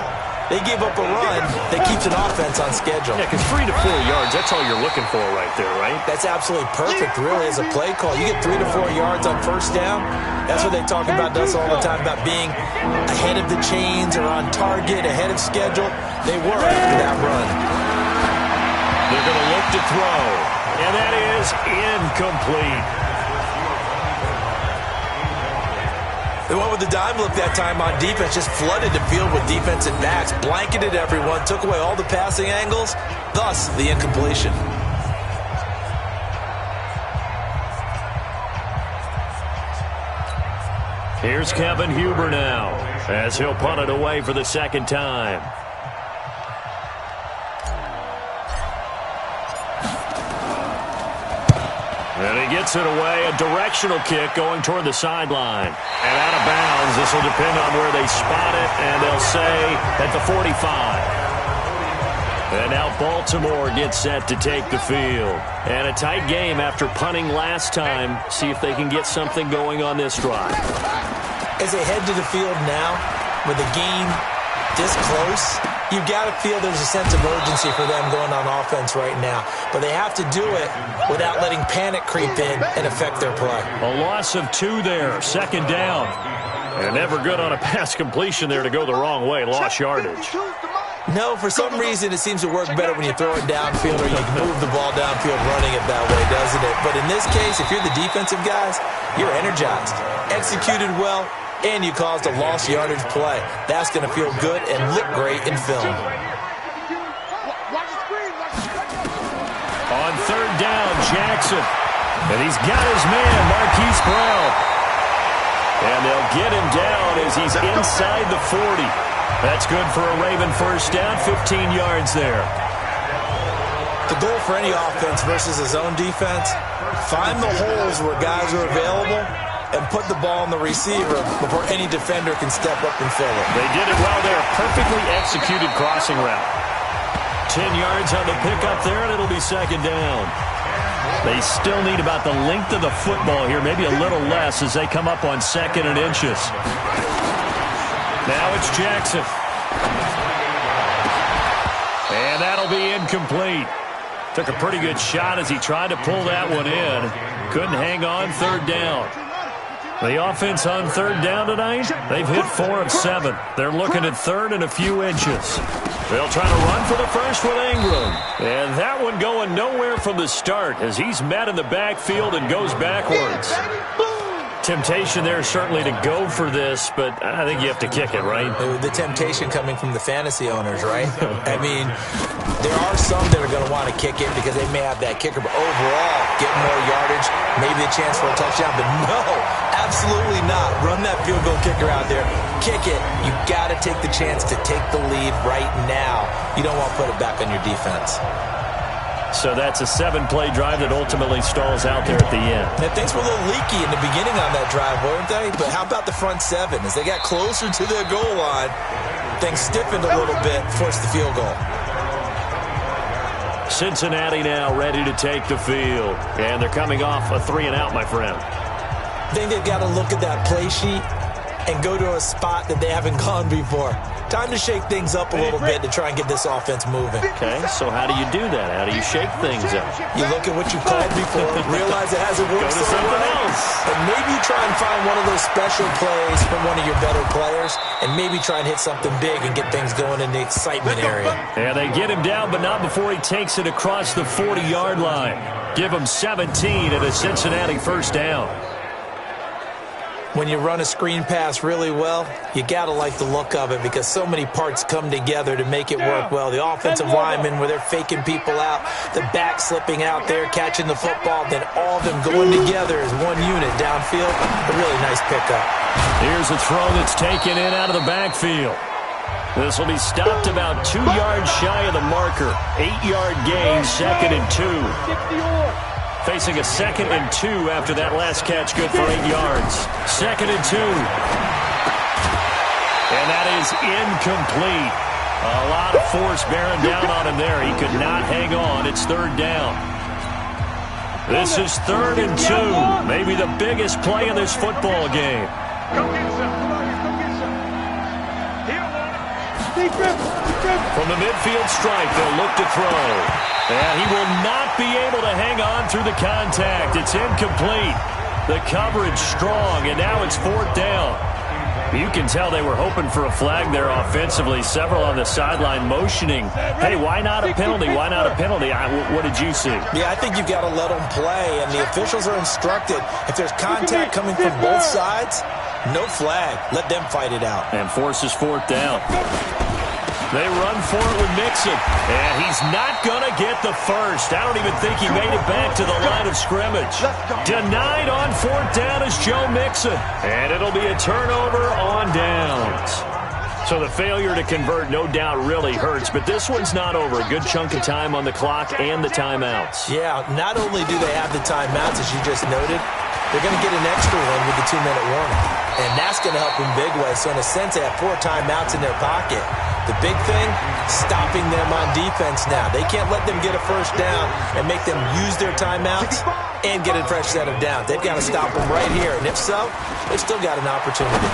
they give up a run that keeps an offense on schedule. Yeah, because 3 to 4 yards, that's all you're looking for right there, right? That's absolutely perfect, really, as a play call. You get 3 to 4 yards on first down. That's what they talk about us all the time, about being ahead of the chains or on target, ahead of schedule. They were after that run. They're going to look to throw, and that is incomplete. They went with the dime look that time on defense, just flooded the field with defensive backs, blanketed everyone, took away all the passing angles, thus the incompletion. Here's Kevin Huber now, as he'll punt it away for the second time. And he gets it away, a directional kick going toward the sideline. And out of bounds, this will depend on where they spot it, and they'll say at the 45. And now Baltimore gets set to take the field. And a tight game after punting last time. See if they can get something going on this drive. As they head to the field now, with the game this close, you've got to feel there's a sense of urgency for them going on offense right now. But they have to do it without letting panic creep in and affect their play. A loss of 2 there, second down. And never good on a pass completion there to go the wrong way, lost yardage. No, for some reason it seems to work better when you throw it downfield or you move the ball downfield running it that way, doesn't it? But in this case, if you're the defensive guys, you're energized, executed well, and you caused a lost yardage play. That's going to feel good and look great in film. On third down, Jackson. And he's got his man, Marquise Brown. And they'll get him down as he's inside the 40. That's good for a Raven first down, 15 yards there. The goal for any offense versus his own defense, find the holes where guys are available and put the ball on the receiver before any defender can step up and fill it. They did it well there. Perfectly executed crossing route. 10 yards on the pickup there, and it'll be second down. They still need about the length of the football here, maybe a little less as they come up on 2nd and inches. Now it's Jackson. And that'll be incomplete. Took a pretty good shot as he tried to pull that one in. Couldn't hang on, third down. The offense on third down tonight, they've hit 4 of 7. They're looking at 3rd and a few inches. They'll try to run for the first with Ingram. And that one going nowhere from the start as he's met in the backfield and goes backwards. Temptation there certainly to go for this, but I think you have to kick it, right? The temptation coming from the fantasy owners, right? I mean, there are some that are going to want to kick it because they may have that kicker, but overall, get more yardage, maybe a chance for a touchdown, but no, absolutely not. Run that field goal kicker out there. Kick it. You got to take the chance to take the lead right now. You don't want to put it back on your defense. So that's a 7-play drive that ultimately stalls out there at the end. And things were a little leaky in the beginning on that drive, weren't they? But how about the front 7? As they got closer to the goal line, things stiffened a little bit, forced the field goal. Cincinnati now ready to take the field. And they're coming off a 3-and-out, my friend. I think they've got to look at that play sheet and go to a spot that they haven't gone before. Time to shake things up a little bit to try and get this offense moving. Okay, so how do you do that? How do you shake things up? You look at what you've called before, realize it hasn't worked so well, else. and maybe you try and find one of those special plays from one of your better players, and maybe try and hit something big and get things going in the excitement area. Yeah, they get him down, but not before he takes it across the 40-yard line. Give him 17 at a Cincinnati first down. When you run a screen pass really well, you got to like the look of it because so many parts come together to make it work well. The offensive linemen, where they're faking people out, the back slipping out there, catching the football, then all of them going together as one unit downfield. A really nice pickup. Here's a throw that's taken in out of the backfield. This will be stopped about 2 yards shy of the marker. 8-yard gain, 2nd and 2. Facing a 2nd and 2 after that last catch, good for 8 yards. 2nd and 2. And that is incomplete. A lot of force bearing down on him there. He could not hang on. It's 3rd down. This is 3rd and 2. Maybe the biggest play in this football game. From the midfield stripe, they'll look to throw. And he will not be able to hang on through the contact. It's incomplete. The coverage strong, and now it's 4th down. You can tell they were hoping for a flag there offensively. Several on the sideline motioning. Hey, why not a penalty? Why not a penalty? What did you see? Yeah, I think you've got to let them play, and the officials are instructed. If there's contact coming from both sides, no flag. Let them fight it out. And forces 4th down. They run for it with Mixon, and he's not going to get the first. I don't even think he made it back to the line of scrimmage. Denied on 4th down is Joe Mixon, and it'll be a turnover on downs. So the failure to convert no doubt really hurts, but this one's not over. A good chunk of time on the clock and the timeouts. Yeah, not only do they have the timeouts, as you just noted, they're going to get an extra one with the 2-minute warning. And that's going to help in big ways. So in a sense, they have 4 timeouts in their pocket. The big thing, stopping them on defense now. They can't let them get a first down and make them use their timeouts and get a fresh set of downs. They've got to stop them right here. And if so, they've still got an opportunity.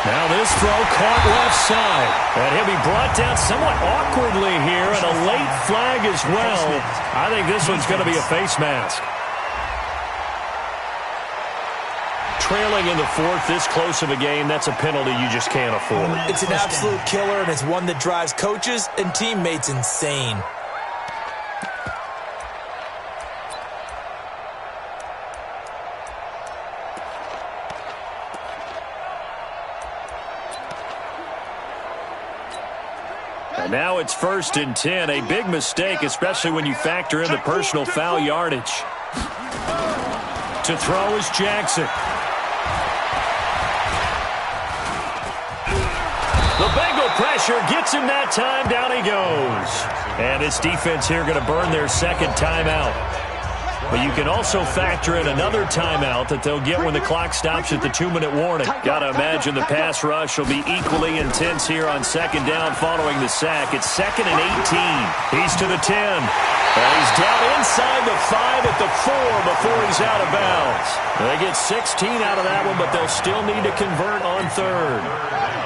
Now this throw caught left side. And he'll be brought down somewhat awkwardly here, and a late flag as well. I think this one's going to be a face mask. Trailing in the 4th, this close of a game, that's a penalty you just can't afford. It's an absolute killer, and it's one that drives coaches and teammates insane. And now it's 1st and 10. A big mistake, especially when you factor in the personal foul yardage. To throw is Jackson. The Bengal pressure gets him that time. Down he goes. And this defense here going to burn their 2nd timeout. But you can also factor in another timeout that they'll get when the clock stops at the 2-minute warning. Got to imagine the pass rush will be equally intense here on 2nd down following the sack. It's 2nd and 18. He's to the 10. And he's down inside the 5 at the 4 before he's out of bounds. They get 16 out of that one, but they'll still need to convert on 3rd.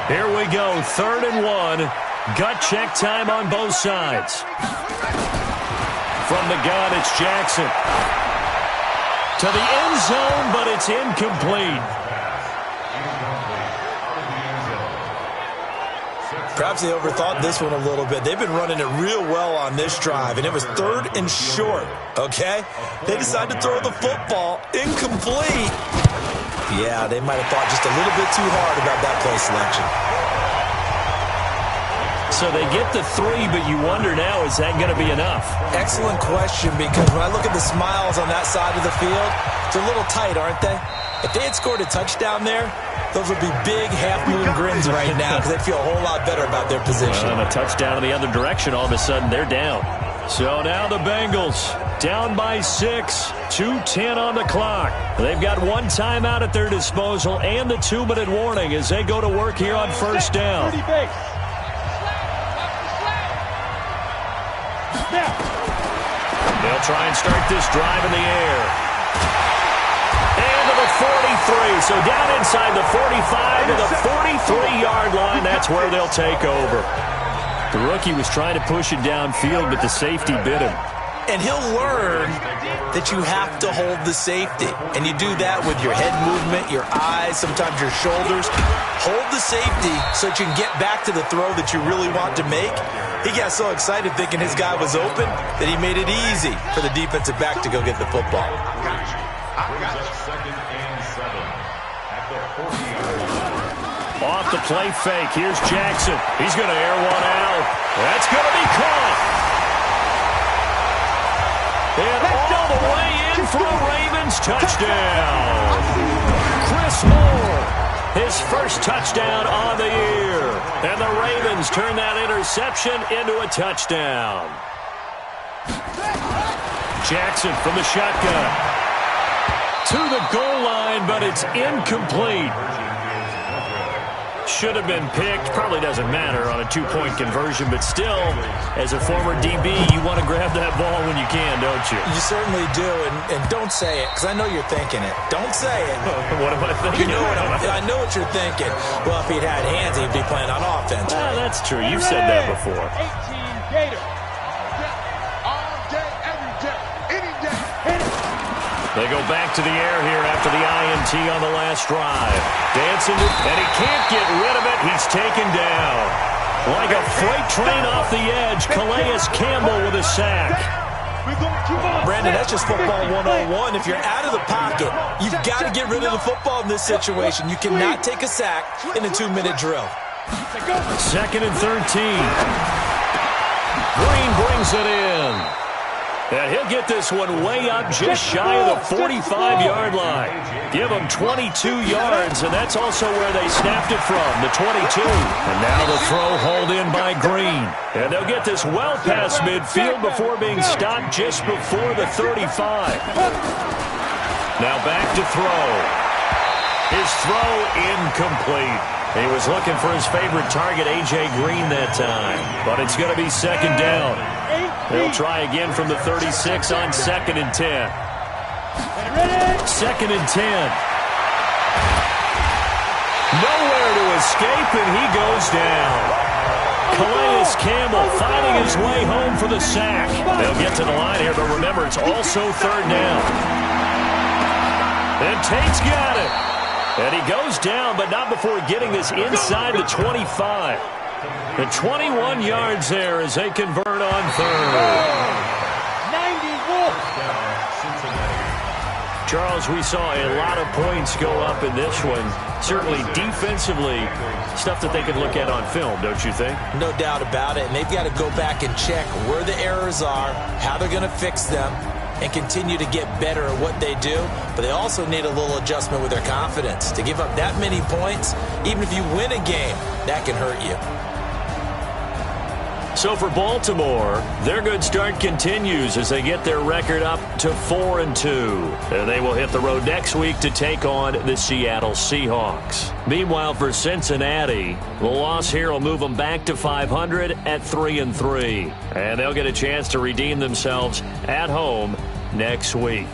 Here we go, 3rd and 1. Gut check time on both sides. From the gun, it's Jackson. To the end zone, but it's incomplete. Perhaps they overthought this one a little bit. They've been running it real well on this drive, and it was 3rd and short, okay? They decided to throw the football incomplete. Yeah, they might have thought just a little bit too hard about that play selection. So they get the 3, but you wonder now, is that going to be enough? Excellent question, because when I look at the smiles on that side of the field, they're a little tight, aren't they? If they had scored a touchdown there, those would be big half-moon grins right now because they'd feel a whole lot better about their position. And a touchdown in the other direction, all of a sudden they're down. So now the Bengals down by 6, 2:10 on the clock. They've got one timeout at their disposal and the 2-minute warning as they go to work here on first down. They'll try and start this drive in the air. And to the 43. So down inside the 45 to the 43-yard line. That's where they'll take over. The rookie was trying to push it downfield, but the safety bit him. And he'll learn that you have to hold the safety. And you do that with your head movement, your eyes, sometimes your shoulders. Hold the safety so that you can get back to the throw that you really want to make. He got so excited thinking his guy was open that he made it easy for the defensive back to go get the football. Off the play fake. Here's Jackson. He's going to air one out. That's going to be caught. And all the way in for a Ravens touchdown. Chris Moore, his first touchdown on the year. And the Ravens turn that interception into a touchdown. Jackson from the shotgun. To the goal line, but it's incomplete. Should have been picked. Probably doesn't matter on a 2-point conversion, but still, as a former DB, you want to grab that ball when you can, don't you? You certainly do, and don't say it, because I know you're thinking it. Don't say it. What am I thinking? I know what you're thinking. Well, if he'd had hands, he'd be playing on offense. Ah, that's true. You've said that before. 18 Gator. All day, every day, any day. Hit it. They go back to the air here after the INT on the last drive. Dancing, and he can't get rid of it. He's taken down. Like a freight train off the edge, Calais Campbell with a sack. Brandon, that's just football 101. If you're out of the pocket, you've got to get rid of the football in this situation. You cannot take a sack in a 2-minute drill. 2nd and 13. Green brings it in. And he'll get this one way up just shy of the 45-yard line. Give him 22 yards, and that's also where they snapped it from, the 22. And now the throw hauled in by Green. And they'll get this well past midfield before being stopped just before the 35. Now back to throw. His throw incomplete. He was looking for his favorite target, A.J. Green, that time. But it's going to be 2nd down. They'll try again from the 36 on 2nd and 10. 2nd and 10. Nowhere to escape, and he goes down. Calais Campbell finding his way home for the sack. They'll get to the line here, but remember, it's also 3rd down. And Tate's got it. And he goes down, but not before getting this inside the 25. The 21 yards there as they convert on 3rd. 91. Charles, we saw a lot of points go up in this one. Certainly defensively, stuff that they can look at on film, don't you think? No doubt about it. And they've got to go back and check where the errors are, how they're going to fix them, and continue to get better at what they do. But they also need a little adjustment with their confidence. To give up that many points, even if you win a game, that can hurt you. So for Baltimore, their good start continues as they get their record up to 4-2. And they will hit the road next week to take on the Seattle Seahawks. Meanwhile, for Cincinnati, the loss here will move them back to 500 at 3-3. And they'll get a chance to redeem themselves at home next week.